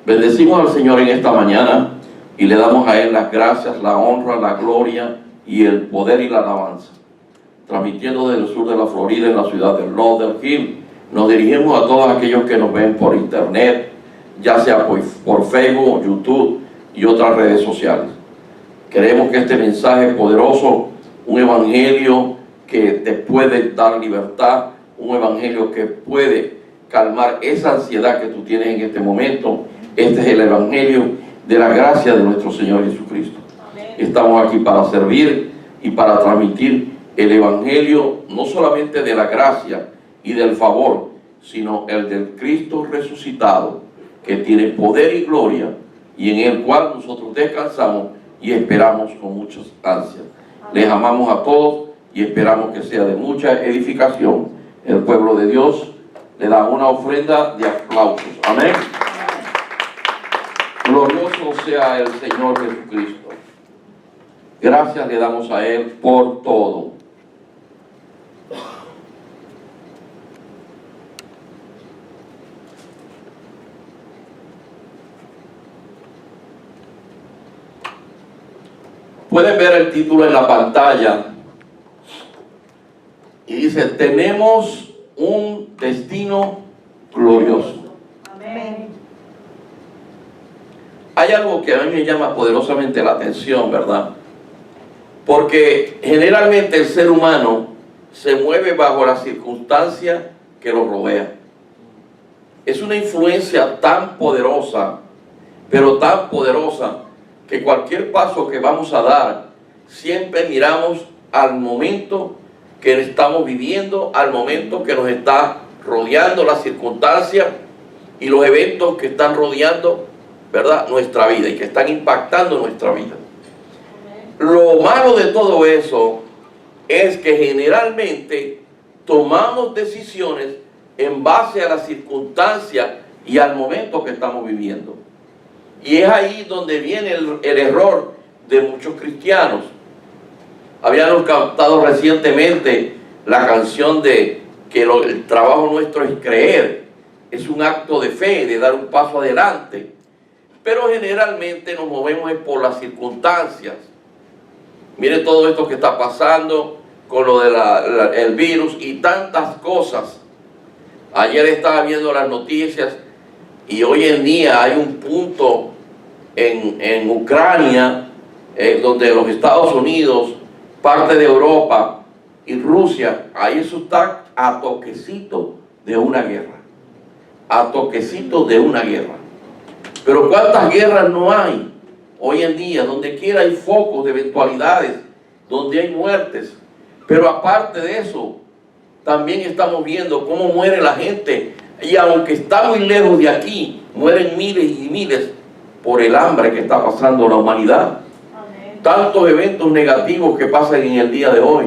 Bendecimos al Señor en esta mañana y le damos a Él las gracias, la honra, la gloria y el poder y la alabanza. Transmitiendo desde el sur de la Florida, en la ciudad de Lauderhill, nos dirigimos a todos aquellos que nos ven por internet, ya sea por Facebook, YouTube y otras redes sociales. Queremos que este mensaje poderoso, un evangelio que te puede dar libertad, un evangelio que puede calmar esa ansiedad que tú tienes en este momento. Este es el evangelio de la gracia de nuestro Señor Jesucristo. Amén. Estamos aquí para servir y para transmitir el evangelio no solamente de la gracia y del favor, sino el del Cristo resucitado, que tiene poder y gloria, y en el cual nosotros descansamos y esperamos con muchas ansias. Les amamos a todos y esperamos que sea de mucha edificación. El pueblo de Dios le da una ofrenda de aplausos. Amén. Glorioso sea el Señor Jesucristo. Gracias le damos a Él por todo. Pueden ver el título en la pantalla y dice: tenemos un destino glorioso. Amén. Hay algo que a mí me llama poderosamente la atención, ¿verdad? Porque generalmente el ser humano se mueve bajo las circunstancias que lo rodea. Es una influencia tan poderosa, pero tan poderosa, que cualquier paso que vamos a dar, siempre miramos al momento que estamos viviendo, al momento que nos está rodeando, las circunstancias y los eventos que están rodeando, ¿verdad?, nuestra vida y que están impactando nuestra vida. Lo malo de todo eso es que generalmente tomamos decisiones en base a las circunstancias y al momento que estamos viviendo. Y es ahí donde viene el error de muchos cristianos. Habíamos cantado recientemente la canción de que el trabajo nuestro es creer. Es un acto de fe, de dar un paso adelante. Pero generalmente nos movemos por las circunstancias. Mire todo esto que está pasando con lo del virus y tantas cosas. Ayer estaba viendo las noticias y hoy en día hay un punto en Ucrania, donde los Estados Unidos, parte de Europa y Rusia, ahí eso está a toquecito de una guerra. A toquecito de una guerra. Pero ¿cuántas guerras no hay hoy en día? Donde quiera hay focos de eventualidades, donde hay muertes. Pero aparte de eso, también estamos viendo cómo muere la gente. Y aunque está muy lejos de aquí, mueren miles y miles por el hambre que está pasando la humanidad. Amén. Tantos eventos negativos que pasan en el día de hoy.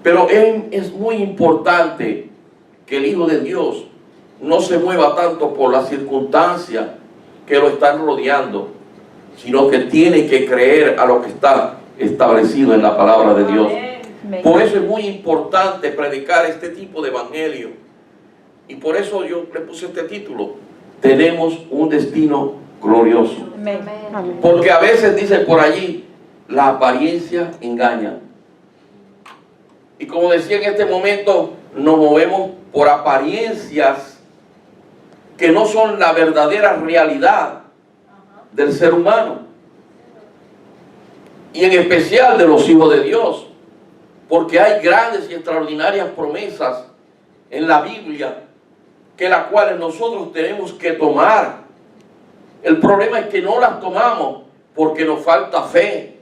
Pero es muy importante que el Hijo de Dios no se mueva tanto por las circunstancias que lo están rodeando, sino que tiene que creer a lo que está establecido en la palabra de Dios. Amén. Por eso es muy importante predicar este tipo de evangelio. Y por eso yo le puse este título: tenemos un destino glorioso. Amén. Porque a veces dice por allí, la apariencia engaña. Y como decía en este momento, nos movemos por apariencias que no son la verdadera realidad del ser humano. Y en especial de los hijos de Dios. Porque hay grandes y extraordinarias promesas en la Biblia, que las cuales nosotros tenemos que tomar. El problema es que no las tomamos porque nos falta fe.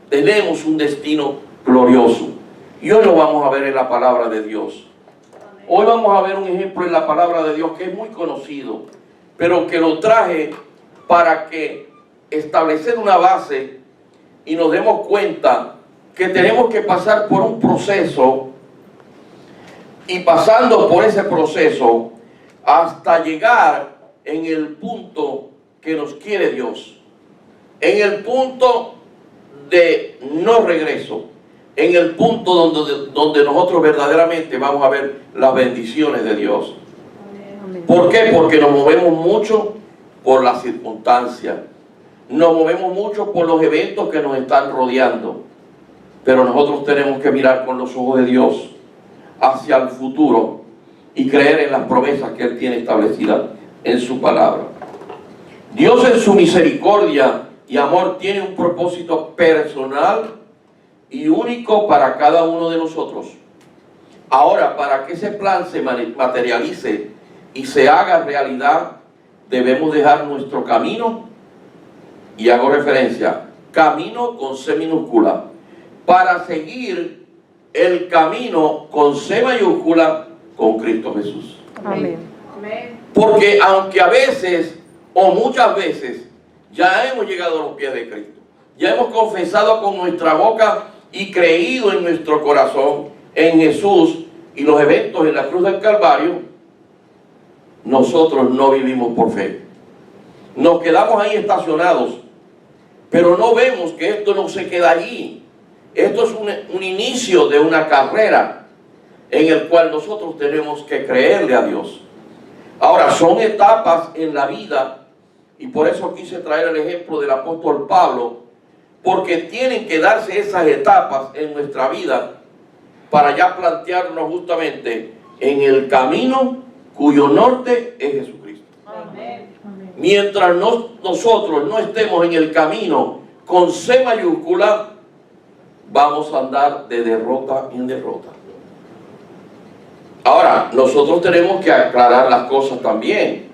Tenemos un destino glorioso. Y hoy lo vamos a ver en la palabra de Dios. Hoy vamos a ver un ejemplo en la palabra de Dios que es muy conocido, pero que lo traje para que establecer una base y nos demos cuenta que tenemos que pasar por un proceso, y pasando por ese proceso hasta llegar en el punto que nos quiere Dios, en el punto de no regreso, en el punto donde nosotros verdaderamente vamos a ver las bendiciones de Dios. ¿Por qué? Porque nos movemos mucho por las circunstancias. Nos movemos mucho por los eventos que nos están rodeando. Pero nosotros tenemos que mirar con los ojos de Dios hacia el futuro y creer en las promesas que Él tiene establecidas en su palabra. Dios en su misericordia y amor tiene un propósito personal y único para cada uno de nosotros. Ahora, para que ese plan se materialice y se haga realidad, debemos dejar nuestro camino, y hago referencia, camino con C minúscula, para seguir el camino con C mayúscula con Cristo Jesús. Amén. Porque aunque a veces o muchas veces ya hemos llegado a los pies de Cristo, ya hemos confesado con nuestra boca y creído en nuestro corazón en Jesús y los eventos en la cruz del Calvario, nosotros no vivimos por fe. Nos quedamos ahí estacionados, pero no vemos que esto no se queda allí. Esto es un inicio de una carrera en el cual nosotros tenemos que creerle a Dios. Ahora, son etapas en la vida, y por eso quise traer el ejemplo del apóstol Pablo, porque tienen que darse esas etapas en nuestra vida para ya plantearnos justamente en el camino cuyo norte es Jesucristo. Amén. Mientras nosotros no estemos en el camino con C mayúscula, vamos a andar de derrota en derrota. Ahora, nosotros tenemos que aclarar las cosas también,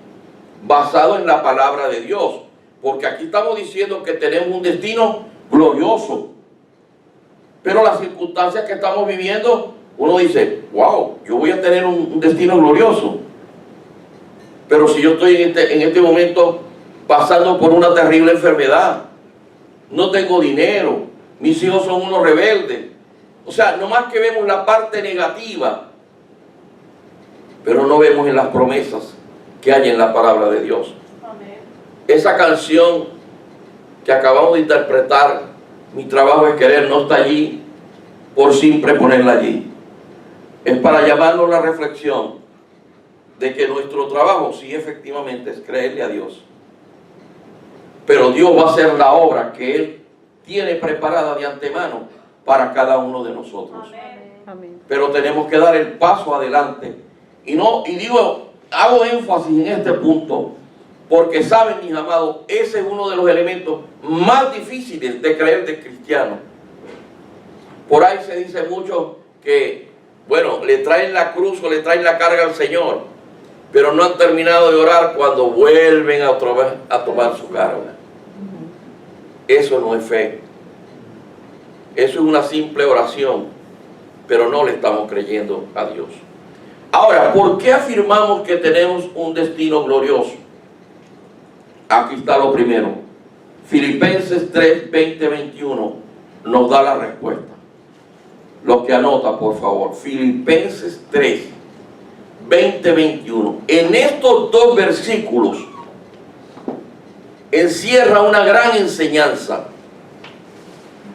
basado en la palabra de Dios, porque aquí estamos diciendo que tenemos un destino glorioso, pero las circunstancias que estamos viviendo, uno dice, wow, yo voy a tener un destino glorioso, pero si yo estoy en este momento pasando por una terrible enfermedad, no tengo dinero, mis hijos son unos rebeldes, o sea, nomás que vemos la parte negativa, pero no vemos en las promesas que hay en la palabra de Dios. Amén. Esa canción que acabamos de interpretar, Mi trabajo es querer, no está allí por siempre ponerla allí. Es para llamarnos la reflexión de que nuestro trabajo sí efectivamente es creerle a Dios, pero Dios va a hacer la obra que Él tiene preparada de antemano para cada uno de nosotros. Amén. Pero tenemos que dar el paso adelante. Hago énfasis en este punto, porque saben, mis amados, ese es uno de los elementos más difíciles de creer de cristiano. Por ahí se dice mucho que, bueno, le traen la cruz o le traen la carga al Señor, pero no han terminado de orar cuando vuelven a tomar su carga. Eso no es fe. Eso es una simple oración, pero no le estamos creyendo a Dios. Ahora, ¿por qué afirmamos que tenemos un destino glorioso? Aquí está lo primero. Filipenses 3, 20, 21 nos da la respuesta. Los que anota, por favor. Filipenses 3, 20, 21. En estos dos versículos encierra una gran enseñanza.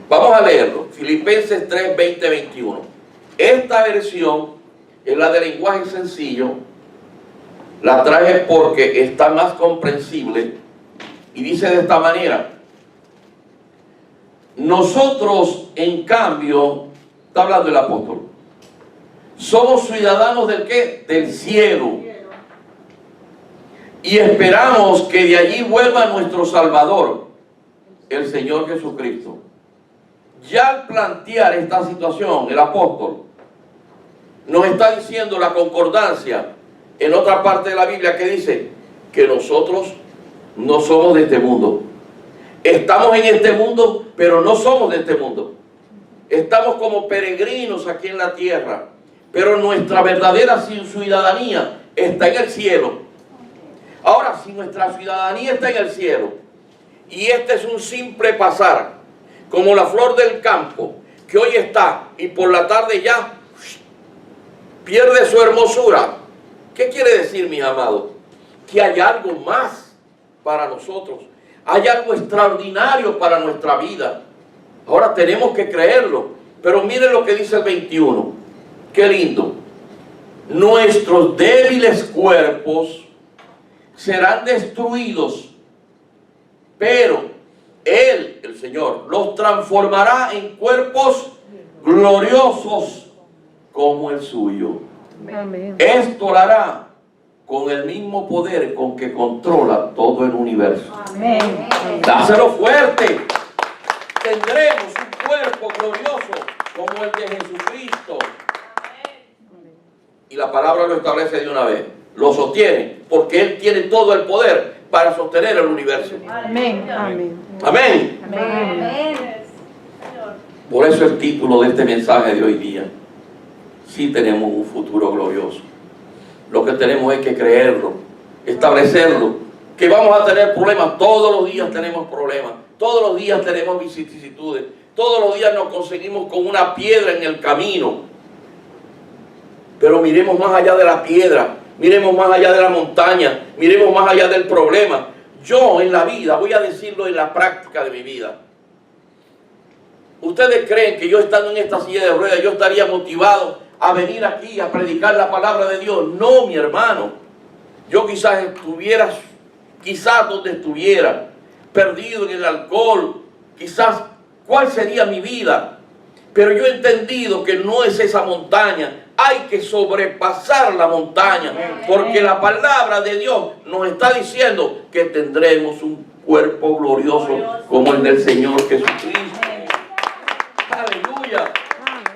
Vamos a leerlo. Filipenses 3, 20, 21. Esta versión es la de lenguaje sencillo. La traje porque está más comprensible y dice de esta manera: nosotros, en cambio, está hablando el apóstol, somos ciudadanos ¿del qué? Del cielo, y esperamos que de allí vuelva nuestro Salvador, el Señor Jesucristo. Ya al plantear esta situación, el apóstol nos está diciendo la concordancia en otra parte de la Biblia que dice que nosotros no somos de este mundo. Estamos en este mundo, pero no somos de este mundo. Estamos como peregrinos aquí en la tierra, pero nuestra verdadera ciudadanía está en el cielo. Ahora, si nuestra ciudadanía está en el cielo y este es un simple pasar, como la flor del campo, que hoy está y por la tarde ya pierde su hermosura. ¿Qué quiere decir, mis amados? Que hay algo más para nosotros. Hay algo extraordinario para nuestra vida. Ahora tenemos que creerlo. Pero miren lo que dice el 21. Qué lindo. Nuestros débiles cuerpos serán destruidos, pero Él, el Señor, los transformará en cuerpos gloriosos como el suyo. Amén. Esto lo hará con el mismo poder con que controla todo el universo. Amén. Dáselo fuerte. Tendremos un cuerpo glorioso como el de Jesucristo. Y la palabra lo establece de una vez. Lo sostiene, porque Él tiene todo el poder para sostener el universo. Amén. Amén. Amén. Amén. Por eso el título de este mensaje de hoy día. Sí tenemos un futuro glorioso. Lo que tenemos es que creerlo, establecerlo. Que vamos a tener problemas, todos los días tenemos problemas. Todos los días tenemos vicisitudes. Todos los días nos conseguimos con una piedra en el camino. Pero miremos más allá de la piedra. Miremos más allá de la montaña. Miremos más allá del problema. Yo en la vida, voy a decirlo en la práctica de mi vida. ¿Ustedes creen que yo estando en esta silla de ruedas, yo estaría motivado a venir aquí a predicar la palabra de Dios? No, mi hermano. Yo quizás estuviera, donde estuviera, perdido en el alcohol. Quizás, ¿cuál sería mi vida? Pero yo he entendido que no es esa montaña. Hay que sobrepasar la montaña, porque la palabra de Dios nos está diciendo que tendremos un cuerpo glorioso como el del Señor Jesucristo. Aleluya.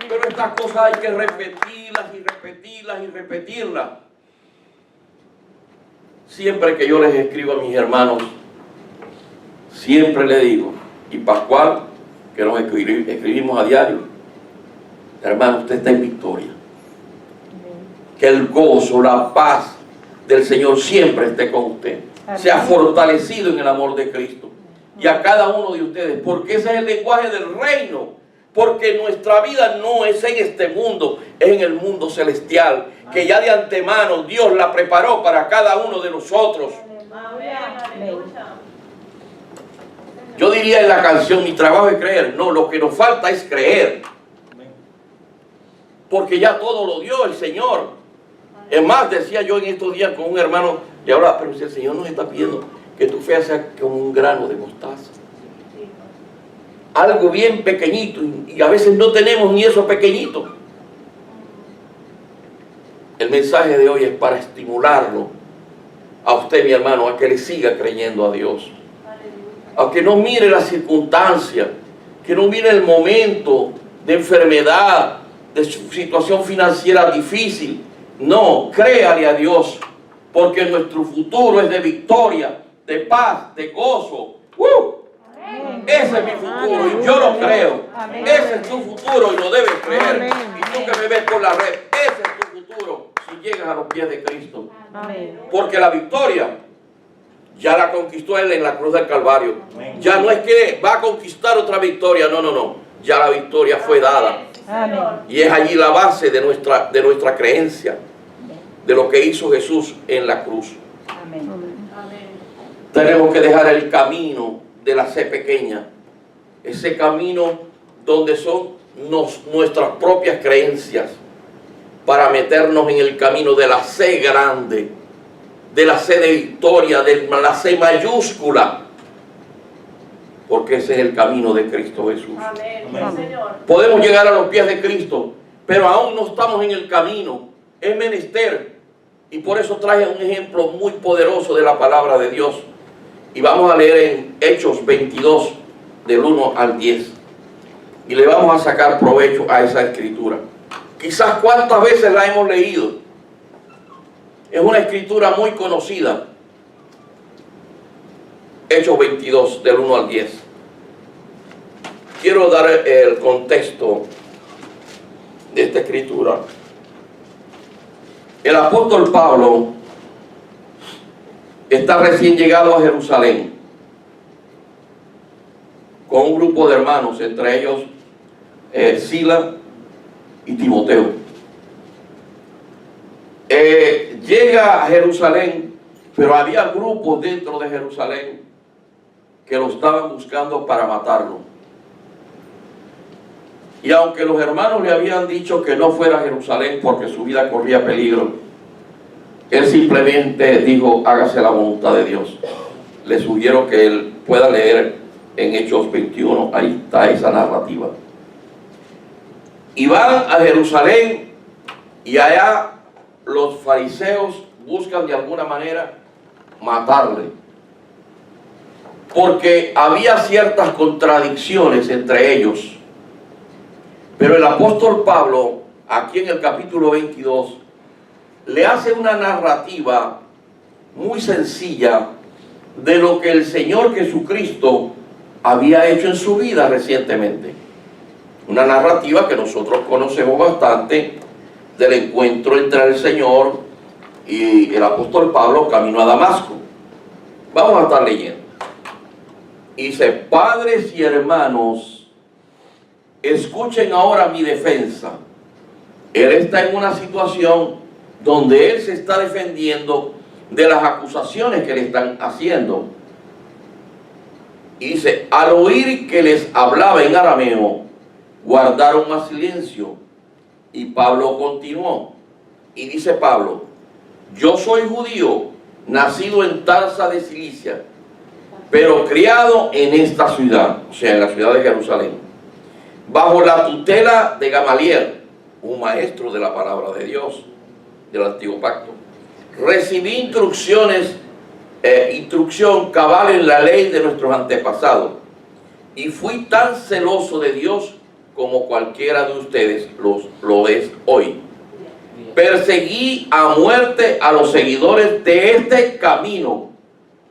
Pero estas cosas hay que repetirlas y repetirlas y repetirlas. Siempre que yo les escribo a mis hermanos, siempre le digo, y Pascual, que nos escribimos a diario, hermano, usted está en victoria. Que el gozo, la paz del Señor siempre esté con usted. Se ha fortalecido en el amor de Cristo. Y a cada uno de ustedes, porque ese es el lenguaje del reino. Porque nuestra vida no es en este mundo, es en el mundo celestial, que ya de antemano Dios la preparó para cada uno de nosotros. Yo diría en la canción, mi trabajo es creer. No, lo que nos falta es creer. Porque ya todo lo dio el Señor. Es más, decía yo en estos días con un hermano, y hablaba, pero si el Señor nos está pidiendo que tu fe sea como un grano de mostaza. Algo bien pequeñito, y a veces no tenemos ni eso pequeñito. El mensaje de hoy es para estimularlo a usted, mi hermano, a que le siga creyendo a Dios. A que no mire la circunstancia, que no mire el momento de enfermedad, de su situación financiera difícil. No, créale a Dios, porque nuestro futuro es de victoria, de paz, de gozo. Ese es mi futuro y yo lo creo. Ese es tu futuro y lo debes creer. Y tú que me ves por la red, ese es tu futuro si llegas a los pies de Cristo. Porque la victoria ya la conquistó Él en la cruz del Calvario. Ya no es que va a conquistar otra victoria, no, no, no. Ya la victoria fue dada. Y es allí la base de nuestra creencia, de lo que hizo Jesús en la cruz. Tenemos que dejar el camino de la C pequeña, ese camino donde son nuestras propias creencias, para meternos en el camino de la C grande, de la C de victoria, de la C mayúscula, porque ese es el camino de Cristo Jesús. Amén. Podemos llegar a los pies de Cristo, pero aún no estamos en el camino. Es menester, y por eso traje un ejemplo muy poderoso de la palabra de Dios. Y vamos a leer en Hechos 22, del 1 al 10. Y le vamos a sacar provecho a esa escritura. Quizás cuántas veces la hemos leído. Es una escritura muy conocida. Hechos 22, del 1 al 10. Quiero dar el contexto de esta escritura. El apóstol Pablo está recién llegado a Jerusalén con un grupo de hermanos, entre ellos Sila y Timoteo. Llega a Jerusalén, pero había grupos dentro de Jerusalén que lo estaban buscando para matarlo. Y aunque los hermanos le habían dicho que no fuera a Jerusalén porque su vida corría peligro, Él simplemente dijo, hágase la voluntad de Dios. Le sugiero que él pueda leer en Hechos 21, ahí está esa narrativa. Y van a Jerusalén y allá los fariseos buscan de alguna manera matarle, porque había ciertas contradicciones entre ellos. Pero el apóstol Pablo, aquí en el capítulo 22, le hace una narrativa muy sencilla de lo que el Señor Jesucristo había hecho en su vida recientemente. Una narrativa que nosotros conocemos bastante del encuentro entre el Señor y el apóstol Pablo camino a Damasco. Vamos a estar leyendo. Dice: padres y hermanos, escuchen ahora mi defensa. Él está en una situación donde él se está defendiendo de las acusaciones que le están haciendo. Y dice: al oír que les hablaba en arameo, guardaron más silencio. Y Pablo continuó. Y dice Pablo: yo soy judío, nacido en Tarsa de Cilicia, pero criado en esta ciudad, o sea, en la ciudad de Jerusalén, bajo la tutela de Gamaliel, un maestro de la palabra de Dios, del antiguo pacto. Recibí instrucción cabal en la ley de nuestros antepasados, y fui tan celoso de Dios como cualquiera de ustedes lo es hoy. Perseguí a muerte a los seguidores de este camino.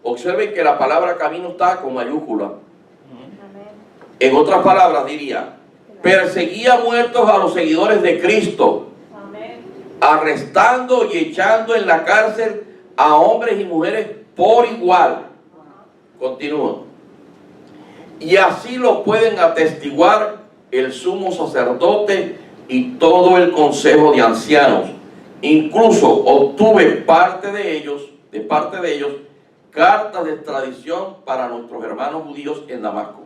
Observen que la palabra camino está con mayúscula. En otras palabras diría: perseguí a muertos a los seguidores de Cristo, arrestando y echando en la cárcel a hombres y mujeres por igual. Continúa. Y así lo pueden atestiguar el sumo sacerdote y todo el consejo de ancianos. Incluso obtuve de parte de ellos, cartas de extradición para nuestros hermanos judíos en Damasco.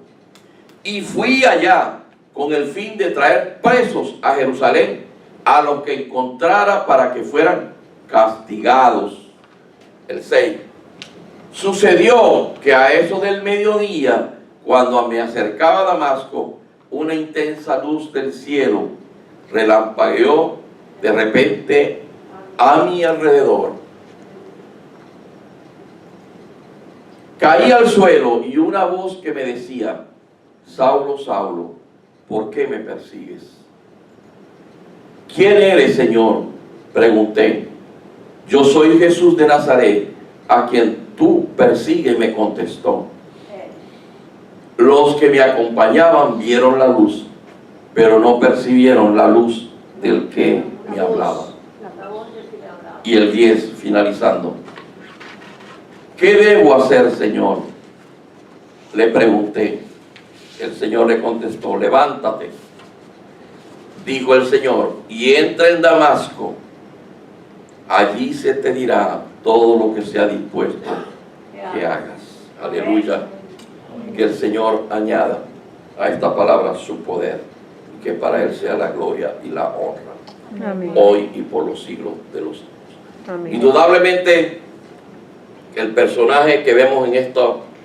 Y fui allá con el fin de traer presos a Jerusalén a los que encontrara para que fueran castigados. El 6. Sucedió que a eso del mediodía, cuando me acercaba a Damasco, una intensa luz del cielo relampagueó de repente a mi alrededor. Caí al suelo y una voz que me decía: Saulo, Saulo, ¿por qué me persigues? ¿Quién eres, Señor? Pregunté. Yo soy Jesús de Nazaret, a quien tú persigues, me contestó. Los que me acompañaban vieron la luz, pero no percibieron la luz del que me hablaba. Y el 10, finalizando. ¿Qué debo hacer, Señor? Le pregunté. El Señor le contestó: levántate, dijo el Señor, y entra en Damasco. Allí se te dirá todo lo que sea dispuesto que hagas. Aleluya. Que el Señor añada a esta palabra su poder, y que para Él sea la gloria y la honra. Amén. Hoy y por los siglos de los siglos. Amén. Indudablemente el personaje que vemos en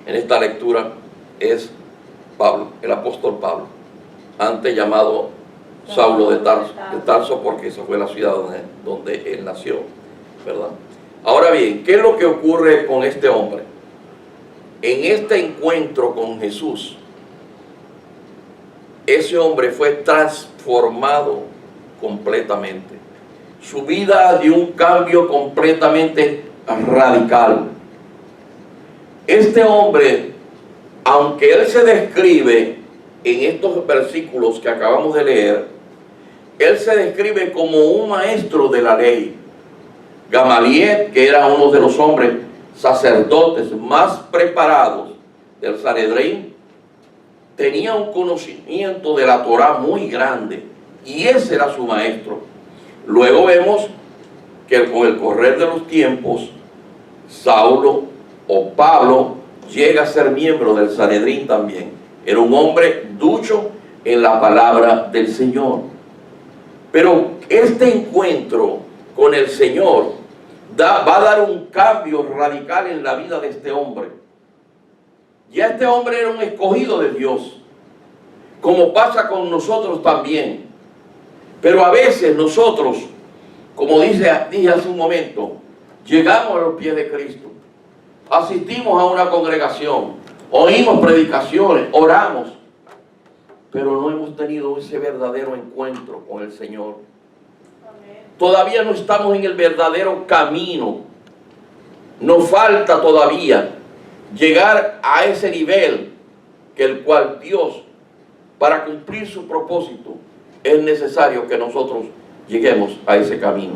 esta lectura es Pablo, el apóstol Pablo, antes llamado Saulo de Tarso, porque esa fue la ciudad donde él nació, ¿verdad? Ahora bien, ¿qué es lo que ocurre con este hombre? En este encuentro con Jesús, ese hombre fue transformado completamente. Su vida dio un cambio completamente radical. Este hombre, aunque él se describe en estos versículos que acabamos de leer, él se describe como un maestro de la ley. Gamaliel, que era uno de los hombres sacerdotes más preparados del Sanedrín, tenía un conocimiento de la Torá muy grande, y ese era su maestro. Luego vemos que con el correr de los tiempos, Saulo o Pablo llega a ser miembro del Sanedrín también. Era un hombre ducho en la palabra del Señor. Pero este encuentro con el Señor va a dar un cambio radical en la vida de este hombre. Ya este hombre era un escogido de Dios, como pasa con nosotros también. Pero a veces nosotros, como dije hace un momento, llegamos a los pies de Cristo, asistimos a una congregación, oímos predicaciones, oramos, pero no hemos tenido ese verdadero encuentro con el Señor. Todavía no estamos en el verdadero camino. Nos falta todavía llegar a ese nivel que el cual Dios, para cumplir su propósito, es necesario que nosotros lleguemos a ese camino.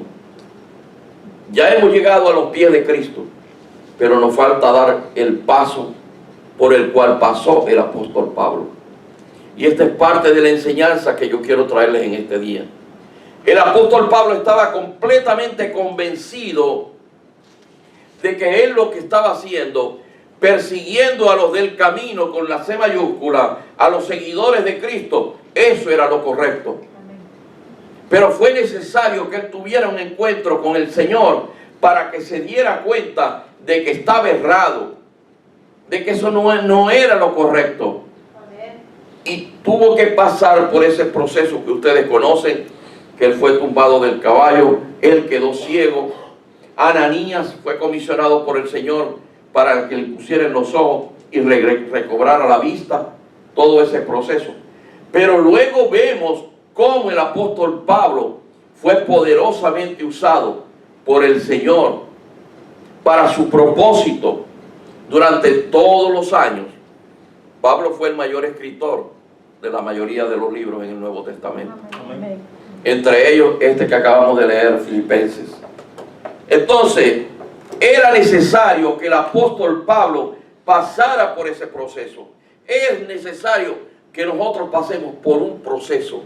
Ya hemos llegado a los pies de Cristo, pero nos falta dar el paso por el cual pasó el apóstol Pablo. Y esta es parte de la enseñanza que yo quiero traerles en este día. El apóstol Pablo estaba completamente convencido de que él lo que estaba haciendo, persiguiendo a los del camino con la C mayúscula, a los seguidores de Cristo, eso era lo correcto. Pero fue necesario que él tuviera un encuentro con el Señor para que se diera cuenta de que estaba errado, de que eso no era lo correcto. Y tuvo que pasar por ese proceso que ustedes conocen, que él fue tumbado del caballo, él quedó ciego. Ananías fue comisionado por el Señor para que le pusieran los ojos y recobrara la vista, todo ese proceso. Pero luego vemos cómo el apóstol Pablo fue poderosamente usado por el Señor para su propósito durante todos los años. Pablo fue el mayor escritor de la mayoría de los libros en el Nuevo Testamento. Amén. Entre ellos este que acabamos de leer, Filipenses. Entonces, era necesario que el apóstol Pablo pasara por ese proceso. Es necesario que nosotros pasemos por un proceso.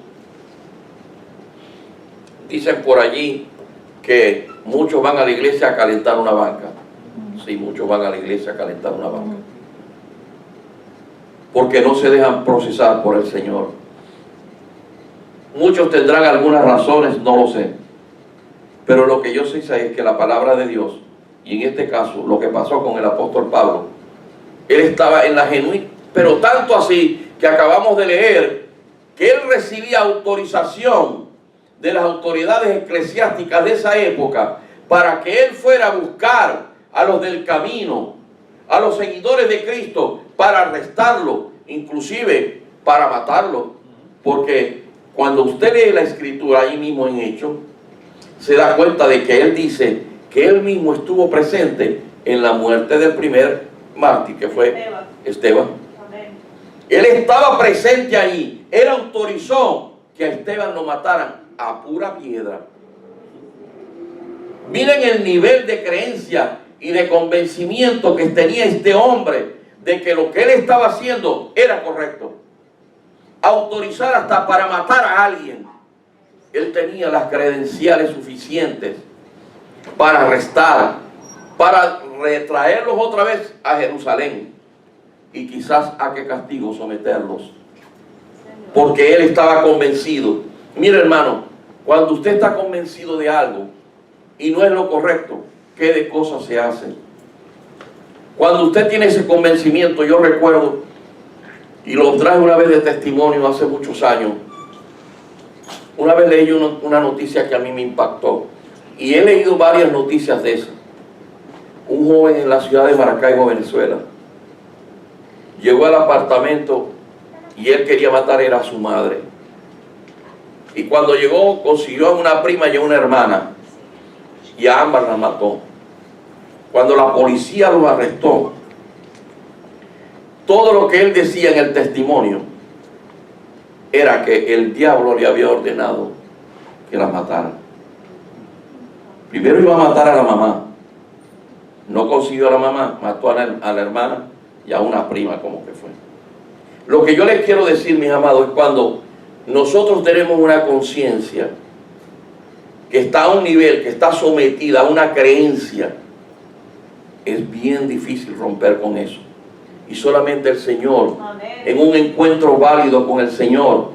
Dicen por allí que muchos van a la iglesia a calentar una banca. Sí, muchos van a la iglesia a calentar una banca. Porque no se dejan procesar por el Señor. Muchos tendrán algunas razones, no lo sé. Pero lo que yo sí sé es que la palabra de Dios, y en este caso lo que pasó con el apóstol Pablo, él estaba en la genuina, pero tanto así que acabamos de leer que él recibía autorización de las autoridades eclesiásticas de esa época para que él fuera a buscar a los del camino, a los seguidores de Cristo, para arrestarlo, inclusive para matarlo. Porque cuando usted lee la escritura ahí mismo en Hechos, se da cuenta de que él dice que él mismo estuvo presente en la muerte del primer mártir, que fue Esteban. Él estaba presente ahí. Él autorizó que a Esteban lo mataran a pura piedra. Miren el nivel de creencia y de convencimiento que tenía este hombre de que lo que él estaba haciendo era correcto. Autorizar hasta para matar a alguien. Él tenía las credenciales suficientes para arrestar, para retraerlos otra vez a Jerusalén y quizás a qué castigo someterlos. Porque él estaba convencido. Mire, hermano, cuando usted está convencido de algo y no es lo correcto, ¿qué de cosas se hacen? Cuando usted tiene ese convencimiento, yo recuerdo, y lo traje una vez de testimonio hace muchos años, una vez leí una noticia que a mí me impactó, y he leído varias noticias de esas. Un joven en la ciudad de Maracaibo, Venezuela, llegó al apartamento y él quería matar a su madre. Y cuando llegó, consiguió a una prima y a una hermana, y a ambas las mató. Cuando la policía los arrestó, todo lo que él decía en el testimonio era que el diablo le había ordenado que las matara. Primero iba a matar a la mamá, no consiguió a la mamá, mató a la hermana y a una prima, como que fue. Lo que yo les quiero decir, mis amados, es cuando nosotros tenemos una conciencia que está a un nivel, que está sometida a una creencia, es bien difícil romper con eso. Y solamente el Señor, en un encuentro válido con el Señor,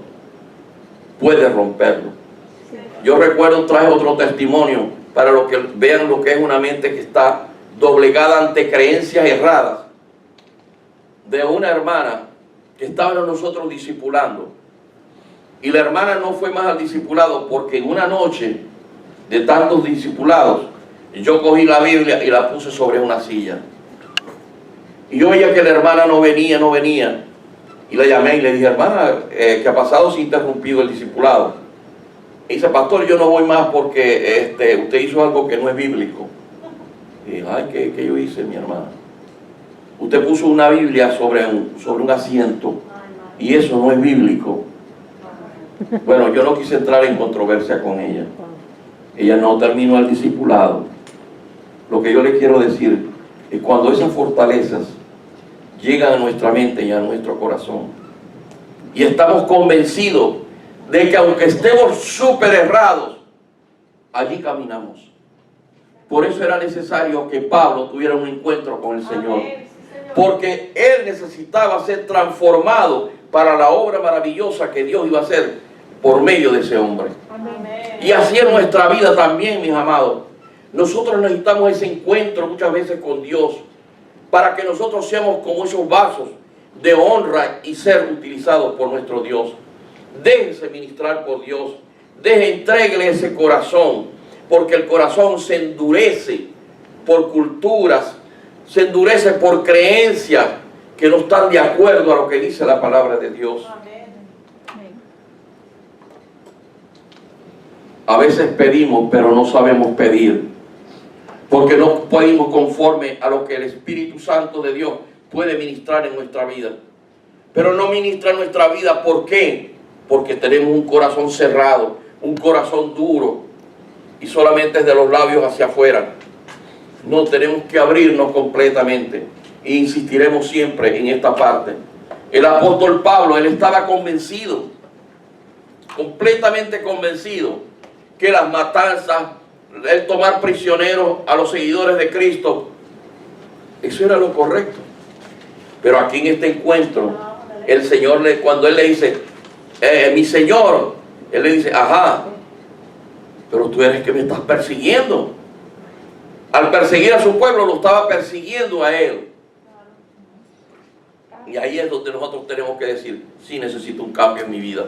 puede romperlo. Yo recuerdo, traje otro testimonio para lo que vean lo que es una mente que está doblegada ante creencias erradas, de una hermana que estaba a nosotros discipulando. Y la hermana no fue más al discipulado porque en una noche de tantos discipulados, yo cogí la Biblia y la puse sobre una silla. Y yo veía que la hermana no venía. Y la llamé y le dije, hermana, ¿qué ha pasado? Se ha interrumpido el discipulado. Y dice, pastor, yo no voy más porque usted hizo algo que no es bíblico. Y dije, ay, ¿qué yo hice, mi hermana? Usted puso una Biblia sobre un asiento y eso no es bíblico. Bueno, yo no quise entrar en controversia con ella. Ella no terminó el discipulado. Lo que yo le quiero decir es cuando esas fortalezas llegan a nuestra mente y a nuestro corazón y estamos convencidos de que aunque estemos súper errados, allí caminamos. Por eso era necesario que Pablo tuviera un encuentro con el Señor, porque él necesitaba ser transformado para la obra maravillosa que Dios iba a hacer por medio de ese hombre. Y así en nuestra vida también, mis amados. Nosotros necesitamos ese encuentro muchas veces con Dios para que nosotros seamos como esos vasos de honra y ser utilizados por nuestro Dios. Déjese ministrar por Dios. Entréguele ese corazón, porque el corazón se endurece por culturas, se endurece por creencias que no están de acuerdo a lo que dice la palabra de Dios. A veces pedimos, pero no sabemos pedir, porque no pedimos conforme a lo que el Espíritu Santo de Dios puede ministrar en nuestra vida. Pero no ministra en nuestra vida, ¿por qué? Porque tenemos un corazón cerrado, un corazón duro, y solamente es de los labios hacia afuera. No, tenemos que abrirnos completamente, e insistiremos siempre en esta parte. El apóstol Pablo, él estaba convencido, completamente convencido, que las matanzas, el tomar prisioneros a los seguidores de Cristo, eso era lo correcto. Pero aquí en este encuentro, el Señor, cuando él le dice, mi Señor, él le dice, ajá, pero tú eres que me estás persiguiendo. Al perseguir a su pueblo, lo estaba persiguiendo a él. Y ahí es donde nosotros tenemos que decir, sí necesito un cambio en mi vida.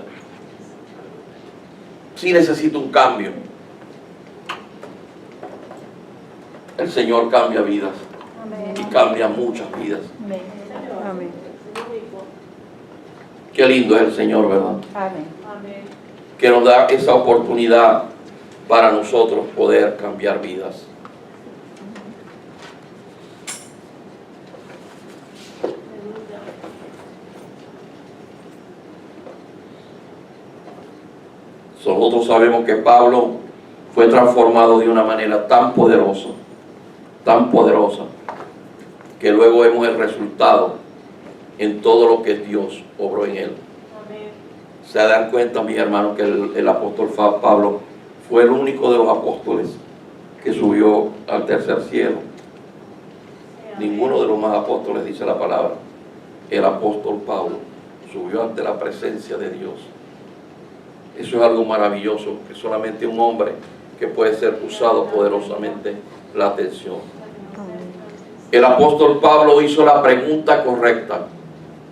Sí necesito un cambio. El Señor cambia vidas. Amén. Y cambia muchas vidas. Amén. Amén. Qué lindo es el Señor, ¿verdad? Amén. Que nos da esa oportunidad para nosotros poder cambiar vidas. Nosotros sabemos que Pablo fue transformado de una manera tan poderosa, que luego vemos el resultado en todo lo que Dios obró en él. Amén. Se dan cuenta, mis hermanos, que el apóstol Pablo fue el único de los apóstoles que subió al tercer cielo. Ninguno de los más apóstoles, dice la palabra. El apóstol Pablo subió ante la presencia de Dios. Eso es algo maravilloso, que solamente un hombre que puede ser usado poderosamente la atención. El apóstol Pablo hizo la pregunta correcta,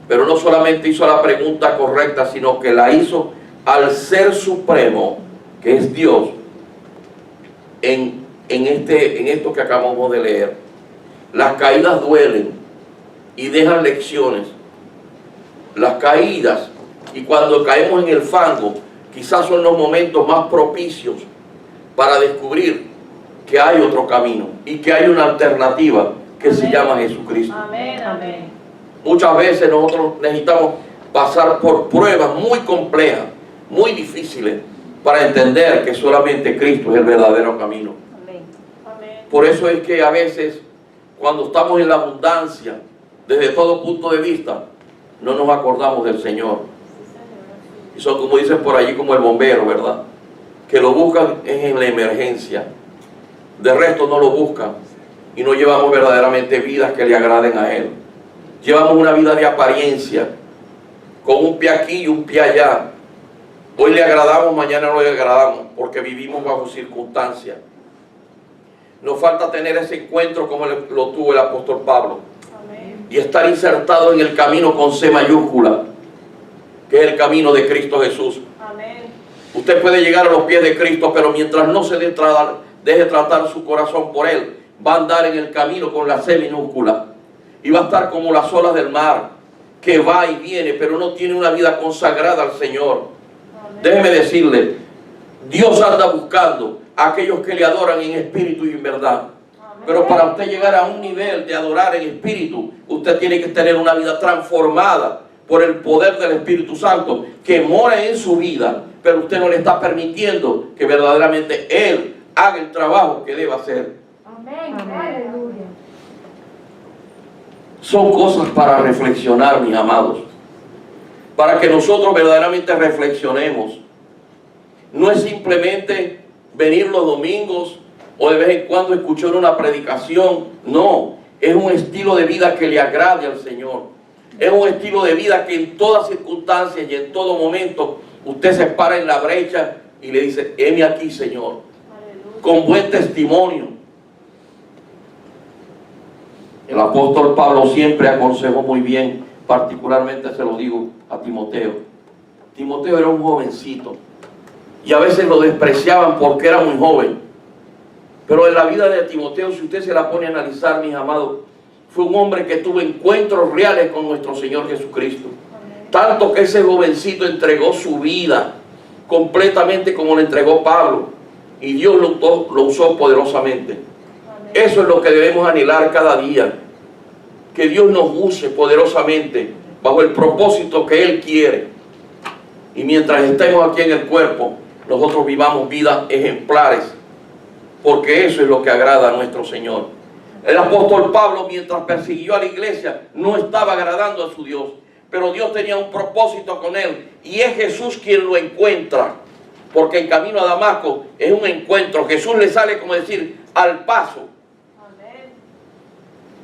pero no solamente hizo la pregunta correcta, sino que la hizo al Ser Supremo, que es Dios, en esto que acabamos de leer. Las caídas duelen y dejan lecciones. Las caídas, y cuando caemos en el fango, quizás son los momentos más propicios para descubrir que hay otro camino y que hay una alternativa que se llama Jesucristo. Amén, amén. Muchas veces nosotros necesitamos pasar por pruebas muy complejas, muy difíciles, para entender que solamente Cristo es el verdadero camino. Amén. Por eso es que a veces, cuando estamos en la abundancia, desde todo punto de vista, no nos acordamos del Señor. Y son, como dicen por allí, como el bombero, ¿verdad? Que lo buscan es en la emergencia. De resto no lo buscan. Y no llevamos verdaderamente vidas que le agraden a Él. Llevamos una vida de apariencia, con un pie aquí y un pie allá. Hoy le agradamos, mañana no le agradamos, porque vivimos bajo circunstancias. Nos falta tener ese encuentro como lo tuvo el apóstol Pablo. Amén. Y estar insertado en el camino con C mayúscula, que es el camino de Cristo Jesús. Amén. Usted puede llegar a los pies de Cristo, pero mientras no se deje tratar su corazón por Él, va a andar en el camino con la C minúscula. Y va a estar como las olas del mar, que va y viene, pero no tiene una vida consagrada al Señor. Amén. Déjeme decirle, Dios anda buscando a aquellos que le adoran en espíritu y en verdad. Amén. Pero para usted llegar a un nivel de adorar en espíritu, usted tiene que tener una vida transformada por el poder del Espíritu Santo que mora en su vida, pero usted no le está permitiendo que verdaderamente Él haga el trabajo que debe hacer. Amén. Aleluya. Son cosas para reflexionar, mis amados, para que nosotros verdaderamente reflexionemos. No es simplemente venir los domingos o de vez en cuando escuchar una predicación. No, es un estilo de vida que le agrade al Señor. Es un estilo de vida que en todas circunstancias y en todo momento usted se para en la brecha y le dice: heme aquí, Señor, Aleluya. con buen testimonio. El apóstol Pablo siempre aconsejó muy bien, particularmente se lo digo a Timoteo. Timoteo era un jovencito y a veces lo despreciaban porque era muy joven. Pero en la vida de Timoteo, si usted se la pone a analizar, mis amados, fue un hombre que tuvo encuentros reales con nuestro Señor Jesucristo. Amén. Tanto que ese jovencito entregó su vida completamente como le entregó Pablo. Y Dios lo usó poderosamente. Amén. Eso es lo que debemos anhelar cada día. Que Dios nos use poderosamente bajo el propósito que Él quiere. Y mientras estemos aquí en el cuerpo, nosotros vivamos vidas ejemplares. Porque eso es lo que agrada a nuestro Señor. El apóstol Pablo, mientras persiguió a la iglesia, no estaba agradando a su Dios. Pero Dios tenía un propósito con él. Y es Jesús quien lo encuentra. Porque en camino a Damasco es un encuentro. Jesús le sale, como decir, al paso. Amén.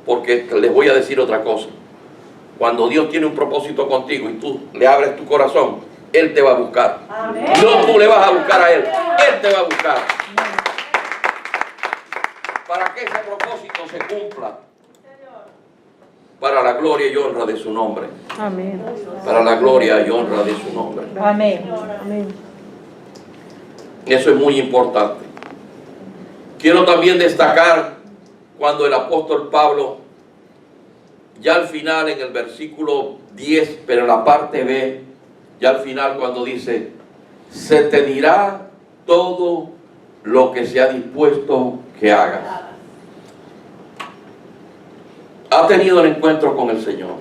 Porque les voy a decir otra cosa. Cuando Dios tiene un propósito contigo y tú le abres tu corazón, Él te va a buscar. Amén. No tú le vas a buscar a Él. Él te va a buscar. Para que ese propósito se cumpla. Para la gloria y honra de su nombre. Amén. Para la gloria y honra de su nombre. Amén. Amén. Eso es muy importante. Quiero también destacar cuando el apóstol Pablo, ya al final en el versículo 10, pero en la parte B, ya al final cuando dice: se te dirá todo lo que se ha dispuesto que hagas. Ha tenido el encuentro con el Señor.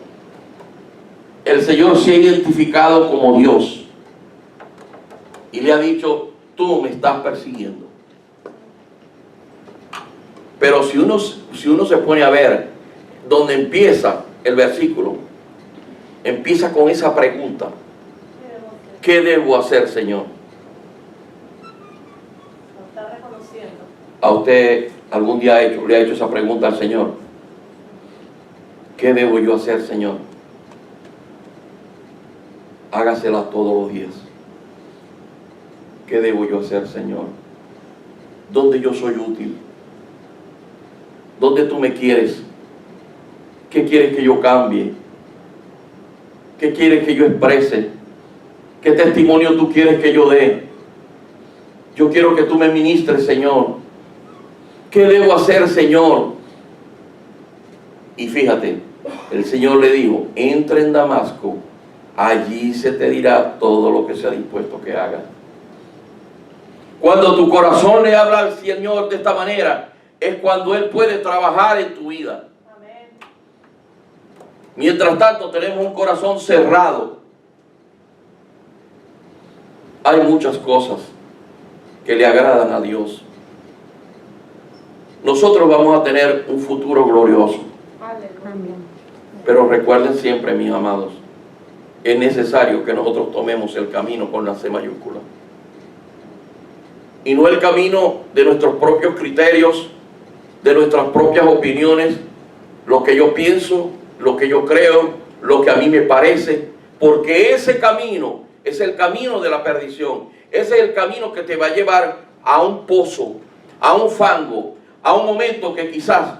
El Señor se ha identificado como Dios y le ha dicho: tú me estás persiguiendo. Pero si uno se pone a ver donde empieza el versículo, empieza con esa pregunta: ¿qué debo hacer, Señor? Lo está reconociendo. ¿A usted algún día le ha hecho esa pregunta al Señor? ¿Qué debo yo hacer, Señor? Hágasela todos los días. ¿Qué debo yo hacer, Señor? ¿Dónde yo soy útil? ¿Dónde tú me quieres? ¿Qué quieres que yo cambie? ¿Qué quieres que yo exprese? ¿Qué testimonio tú quieres que yo dé? Yo quiero que tú me ministres, Señor. ¿Qué debo hacer, Señor? Y fíjate, el Señor le dijo: entra en Damasco, allí se te dirá todo lo que se ha dispuesto que hagas. Cuando tu corazón le habla al Señor de esta manera, es cuando Él puede trabajar en tu vida. Amén. Mientras tanto, tenemos un corazón cerrado. Hay muchas cosas que le agradan a Dios. Nosotros vamos a tener un futuro glorioso. Aleluya. Pero recuerden siempre, mis amados, es necesario que nosotros tomemos el camino con la C mayúscula. Y no el camino de nuestros propios criterios, de nuestras propias opiniones, lo que yo pienso, lo que yo creo, lo que a mí me parece, porque ese camino es el camino de la perdición. Ese es el camino que te va a llevar a un pozo, a un fango, a un momento que quizás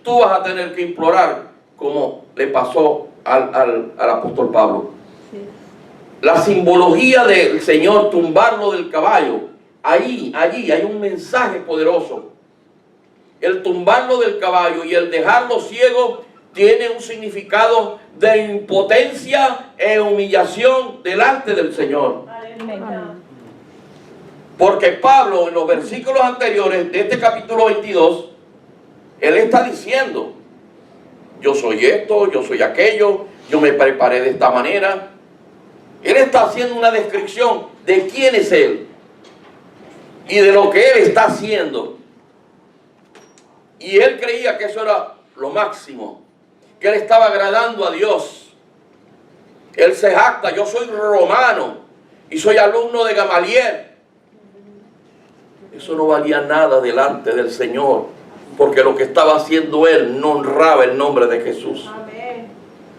tú vas a tener que implorar, como le pasó al apóstol Pablo. La simbología del Señor tumbarlo del caballo, allí hay un mensaje poderoso. El tumbarlo del caballo y el dejarlo ciego tiene un significado de impotencia e humillación delante del Señor. Aleluya. Porque Pablo, en los versículos anteriores de este capítulo 22, él está diciendo: yo soy esto, yo soy aquello, yo me preparé de esta manera. Él está haciendo una descripción de quién es él y de lo que él está haciendo. Y él creía que eso era lo máximo, que él estaba agradando a Dios. Él se jacta: yo soy romano y soy alumno de Gamaliel. Eso no valía nada delante del Señor, porque lo que estaba haciendo él no honraba el nombre de Jesús. Amén.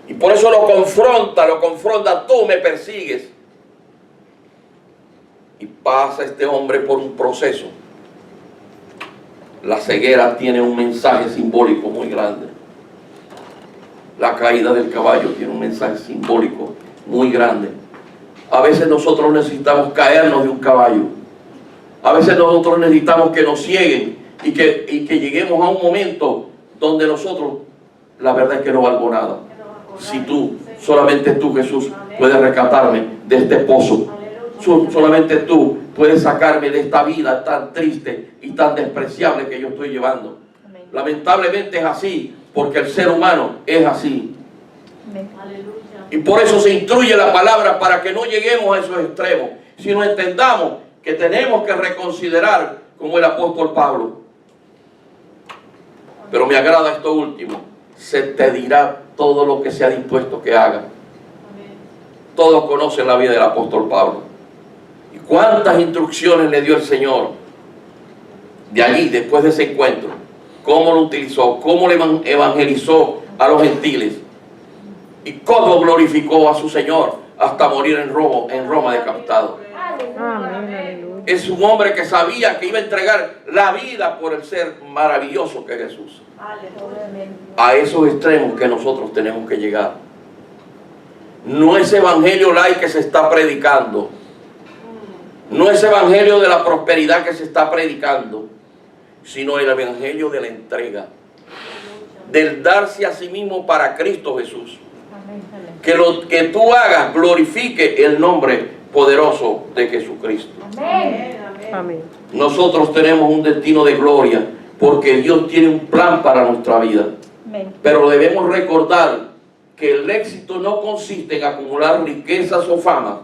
Y por eso lo confronta: tú me persigues. Y pasa este hombre por un proceso. La ceguera tiene un mensaje simbólico muy grande. La caída del caballo tiene un mensaje simbólico muy grande. A veces nosotros necesitamos caernos de un caballo. A veces nosotros necesitamos que nos cieguen y que lleguemos a un momento donde nosotros, la verdad es que no valgo nada. Si tú, solamente tú, Jesús, puedes rescatarme de este pozo. Solamente tú puedes sacarme de esta vida tan triste y tan despreciable que yo estoy llevando. Lamentablemente es así, porque el ser humano es así. Y por eso se instruye la palabra, para que no lleguemos a esos extremos, sino entendamos que tenemos que reconsiderar, como el apóstol Pablo. Pero me agrada esto último: se te dirá todo lo que sea dispuesto que haga. Todos conocen la vida del apóstol Pablo. ¿Y cuántas instrucciones le dio el Señor de allí, después de ese encuentro? Cómo lo utilizó, cómo le evangelizó a los gentiles, y cómo glorificó a su Señor hasta morir en Roma decapitado. Amén. Es un hombre que sabía que iba a entregar la vida por el ser maravilloso que es Jesús. A esos extremos que nosotros tenemos que llegar. No es evangelio light que se está predicando. No es evangelio de la prosperidad que se está predicando, sino el evangelio de la entrega, del darse a sí mismo para Cristo Jesús. Que lo que tú hagas glorifique el nombre poderoso de Jesucristo. Amén. Nosotros tenemos un destino de gloria, porque Dios tiene un plan para nuestra vida. Pero debemos recordar que el éxito no consiste en acumular riquezas o fama.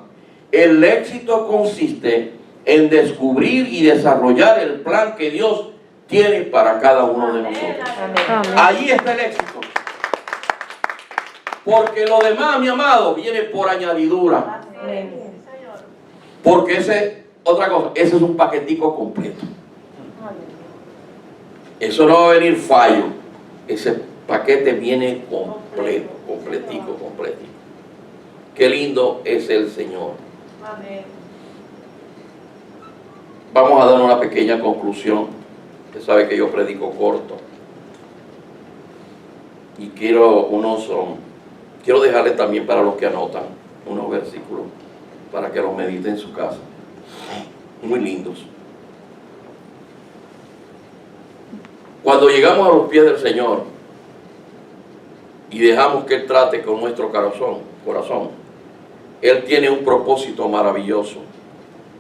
El éxito consiste en descubrir y desarrollar el plan que Dios tiene para cada uno de nosotros. Amén. Ahí está el éxito. Porque lo demás, mi amado, viene por añadidura. Porque otra cosa, ese es un paquetico completo. Eso no va a venir fallo. Ese paquete viene completo, completico. Qué lindo es el Señor. Vamos a dar una pequeña conclusión. Usted sabe que yo predico corto. Y quiero dejarle también, para los que anotan, unos versículos para que los mediten en su casa. Muy lindos. Cuando llegamos a los pies del Señor y dejamos que Él trate con nuestro corazón, Él tiene un propósito maravilloso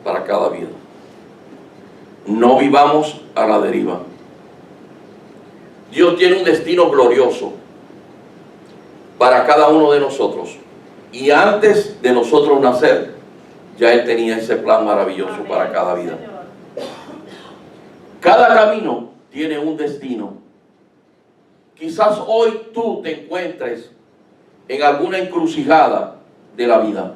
para cada vida. No vivamos a la deriva. Dios tiene un destino glorioso para cada uno de nosotros. Y antes de nosotros nacer, ya Él tenía ese plan maravilloso para cada vida. Cada camino tiene un destino. Quizás hoy tú te encuentres en alguna encrucijada de la vida.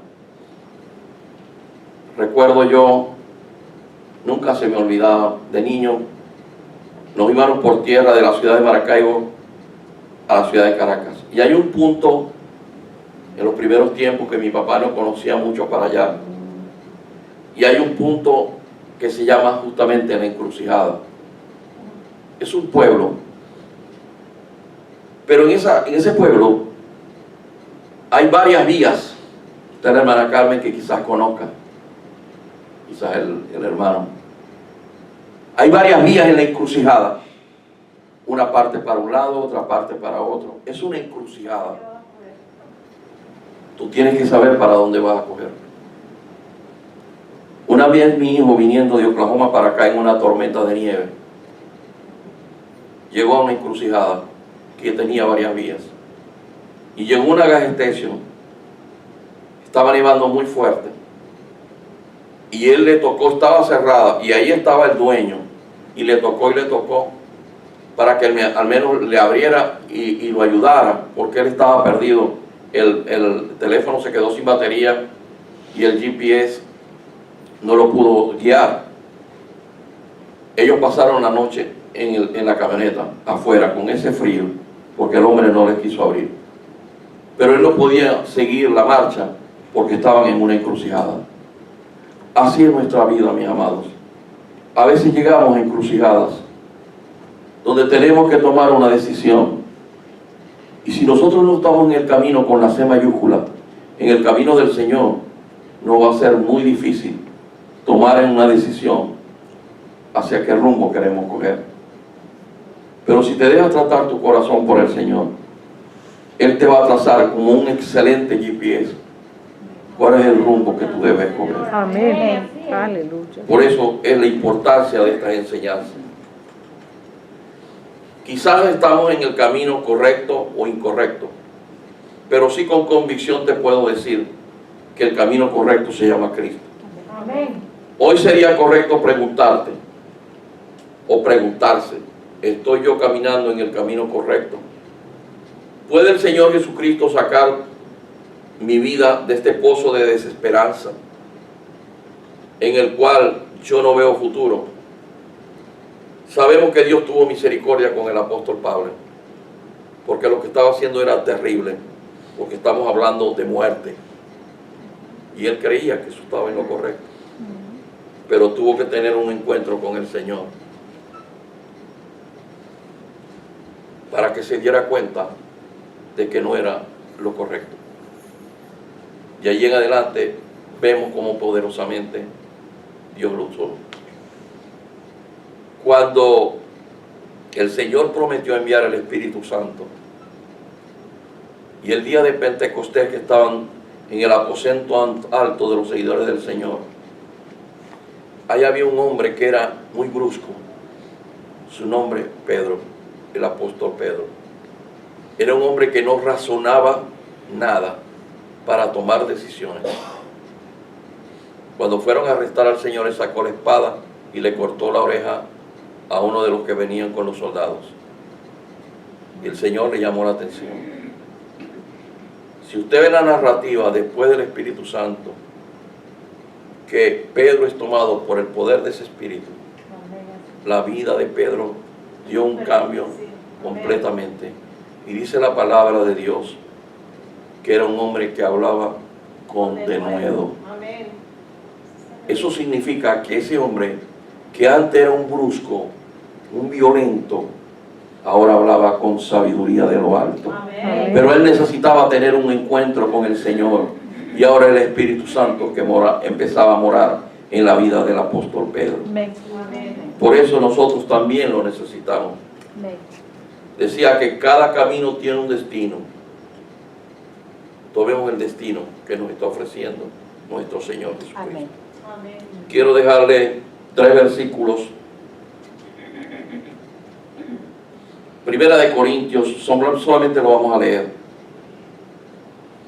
Recuerdo yo, nunca se me olvidaba, de niño, nos íbamos por tierra de la ciudad de Maracaibo a la ciudad de Caracas. Y hay un punto, en los primeros tiempos, que mi papá no conocía mucho para allá. Y hay un punto que se llama justamente la encrucijada. es un pueblo, pero en ese pueblo hay varias vías. Usted, la hermana Carmen, que quizás conozca, quizás el hermano. Hay varias vías en la encrucijada. Una parte para un lado, otra parte para otro. Es una encrucijada. Tú tienes que saber para dónde vas a coger. Una vez mi hijo, viniendo de Oklahoma para acá en una tormenta de nieve, llegó a una encrucijada que tenía varias vías. Y llegó a una gas station. Estaba nevando muy fuerte. Y él le tocó, estaba cerrada, y ahí estaba el dueño. Y le tocó para que al menos le abriera y lo ayudara, porque él estaba perdido. El teléfono se quedó sin batería y el GPS no lo pudo guiar. Ellos pasaron la noche en la camioneta, afuera, con ese frío, porque el hombre no les quiso abrir. Pero él no podía seguir la marcha porque estaban en una encrucijada. Así es nuestra vida, mis amados. A veces llegamos a encrucijadas donde tenemos que tomar una decisión. Y si nosotros no estamos en el camino con la C mayúscula, en el camino del Señor, nos va a ser muy difícil tomar una decisión hacia qué rumbo queremos coger. Pero si te dejas tratar tu corazón por el Señor, Él te va a trazar como un excelente GPS cuál es el rumbo que tú debes coger. Amén. Aleluya. Por eso es la importancia de estas enseñanzas. Quizás estamos en el camino correcto o incorrecto, pero sí con convicción te puedo decir que el camino correcto se llama Cristo. Amén. Hoy sería correcto preguntarte o preguntarse: ¿estoy yo caminando en el camino correcto? ¿Puede el Señor Jesucristo sacar mi vida de este pozo de desesperanza en el cual yo no veo futuro? Sabemos que Dios tuvo misericordia con el apóstol Pablo, porque lo que estaba haciendo era terrible, porque estamos hablando de muerte, y él creía que eso estaba en lo correcto, pero tuvo que tener un encuentro con el Señor para que se diera cuenta de que no era lo correcto. Y allí en adelante vemos cómo poderosamente Dios lo usó. Cuando el Señor prometió enviar el Espíritu Santo, y el día de Pentecostés, que estaban en el aposento alto de los seguidores del Señor, ahí había un hombre que era muy brusco. Su nombre, Pedro, el apóstol Pedro. Era un hombre que no razonaba nada para tomar decisiones. Cuando fueron a arrestar al Señor, él sacó la espada y le cortó la oreja a uno de los que venían con los soldados. Y el Señor le llamó la atención. Si usted ve la narrativa después del Espíritu Santo, que Pedro es tomado por el poder de ese Espíritu, la vida de Pedro dio un cambio completamente. Y dice la palabra de Dios que era un hombre que hablaba con denuedo. Eso significa que ese hombre, que antes era un brusco, un violento, ahora hablaba con sabiduría de lo alto. Amén. Pero él necesitaba tener un encuentro con el Señor, y ahora el Espíritu Santo que empezaba a morar en la vida del apóstol Pedro. Amén. Por eso nosotros también lo necesitamos. Decía que cada camino tiene un destino. Tomemos el destino que nos está ofreciendo nuestro Señor Jesucristo. Amén. Quiero dejarle 3 versículos. Primera de Corintios, solamente lo vamos a leer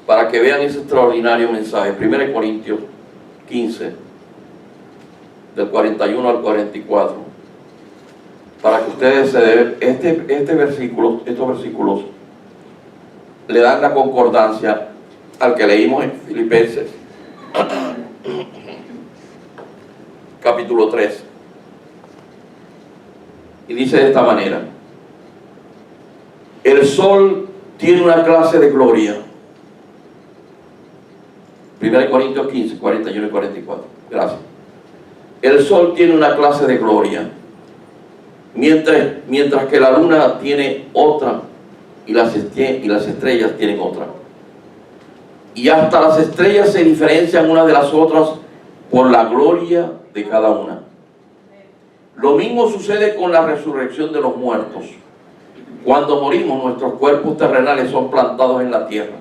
para que vean ese extraordinario mensaje. Primera de Corintios 15, del 41 al 44, para que ustedes se den estos versículos le dan la concordancia al que leímos en Filipenses capítulo 3, y dice de esta manera: el sol tiene una clase de gloria. 1 Corintios 15, 41 y 44. Gracias. El sol tiene una clase de gloria mientras que la luna tiene otra y las estrellas tienen otra. Y hasta las estrellas se diferencian unas de las otras por la gloria de cada una. Lo mismo sucede con la resurrección de los muertos. Cuando morimos, nuestros cuerpos terrenales son plantados en la tierra,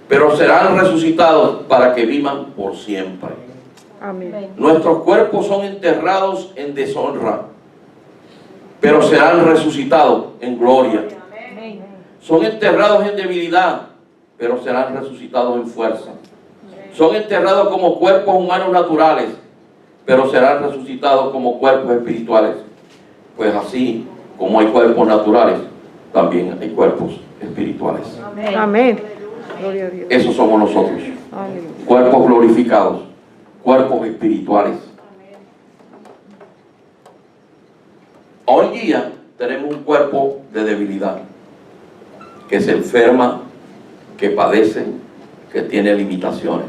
pero serán resucitados para que vivan por siempre. Amén. Nuestros cuerpos son enterrados en deshonra, pero serán resucitados en gloria. Son enterrados en debilidad, pero serán resucitados en fuerza. Son enterrados como cuerpos humanos naturales, pero serán resucitados como cuerpos espirituales. Pues así como hay cuerpos naturales, también hay cuerpos espirituales. Amén. Gloria a Dios. Esos somos nosotros. Aleluya. Cuerpos glorificados, cuerpos espirituales. Hoy día tenemos un cuerpo de debilidad, que se enferma, que padece, que tiene limitaciones.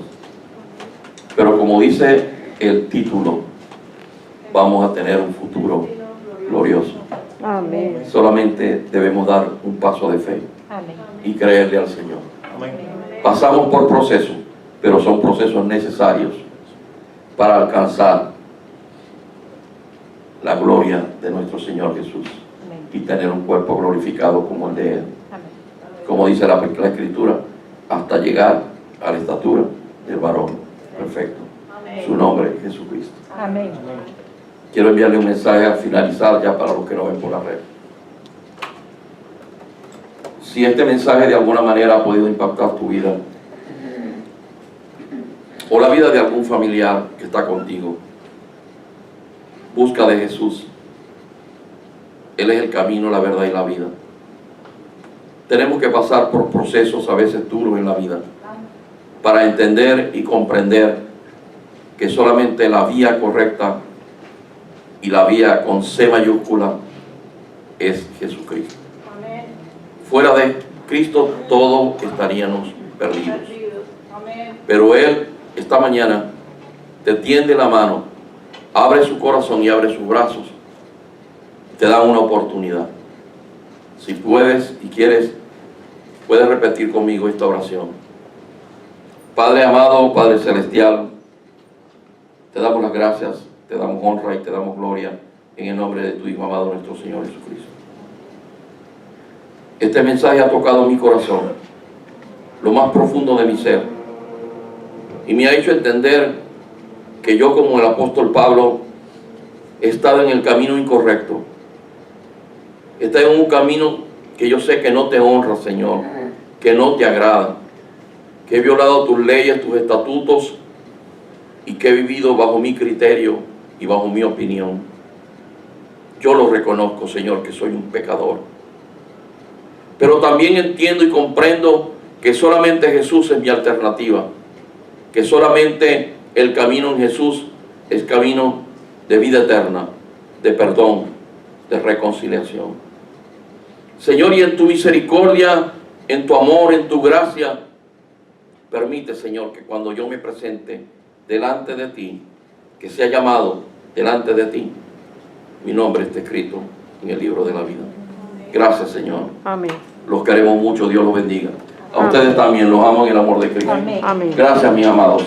Pero como dice el título, vamos a tener un futuro glorioso. Amén. Solamente debemos dar un paso de fe Amén. y creerle al Señor. Pasamos por procesos, pero son procesos necesarios para alcanzar la gloria de nuestro Señor Jesús y tener un cuerpo glorificado como el de Él. Como dice la Escritura, hasta llegar a la estatura del varón perfecto. Su nombre es Jesucristo. Amén. Quiero enviarle un mensaje al finalizar, ya para los que no ven por la red. Si este mensaje de alguna manera ha podido impactar tu vida o la vida de algún familiar que está contigo, busca de Jesús. Él es el camino, la verdad y la vida. Tenemos que pasar por procesos a veces duros en la vida para entender y comprender que solamente la vía correcta y la vía con C mayúscula es Jesucristo. Amén. Fuera de Cristo todos estaríamos perdidos. Amén. Pero Él esta mañana te tiende la mano, abre su corazón y abre sus brazos, te da una oportunidad. Si puedes y quieres, puedes repetir conmigo esta oración. Padre amado, Padre celestial, te damos las gracias, te damos honra y te damos gloria en el nombre de tu Hijo amado, nuestro Señor Jesucristo. Este mensaje ha tocado mi corazón, lo más profundo de mi ser, y me ha hecho entender que yo, como el apóstol Pablo, he estado en el camino incorrecto. He estado en un camino que yo sé que no te honra, Señor, que no te agrada, que he violado tus leyes, tus estatutos, y que he vivido bajo mi criterio y bajo mi opinión. Yo lo reconozco, Señor, que soy un pecador. Pero también entiendo y comprendo que solamente Jesús es mi alternativa, que solamente el camino en Jesús es camino de vida eterna, de perdón, de reconciliación. Señor, y en tu misericordia, en tu amor, en tu gracia, permite, Señor, que cuando yo me presente delante de ti, que sea llamado delante de ti, mi nombre esté escrito en el libro de la vida. Gracias, Señor. Amén. Los queremos mucho, Dios los bendiga. A ustedes también, los amo en el amor de Cristo. Amén. Amén. Gracias, mis amados.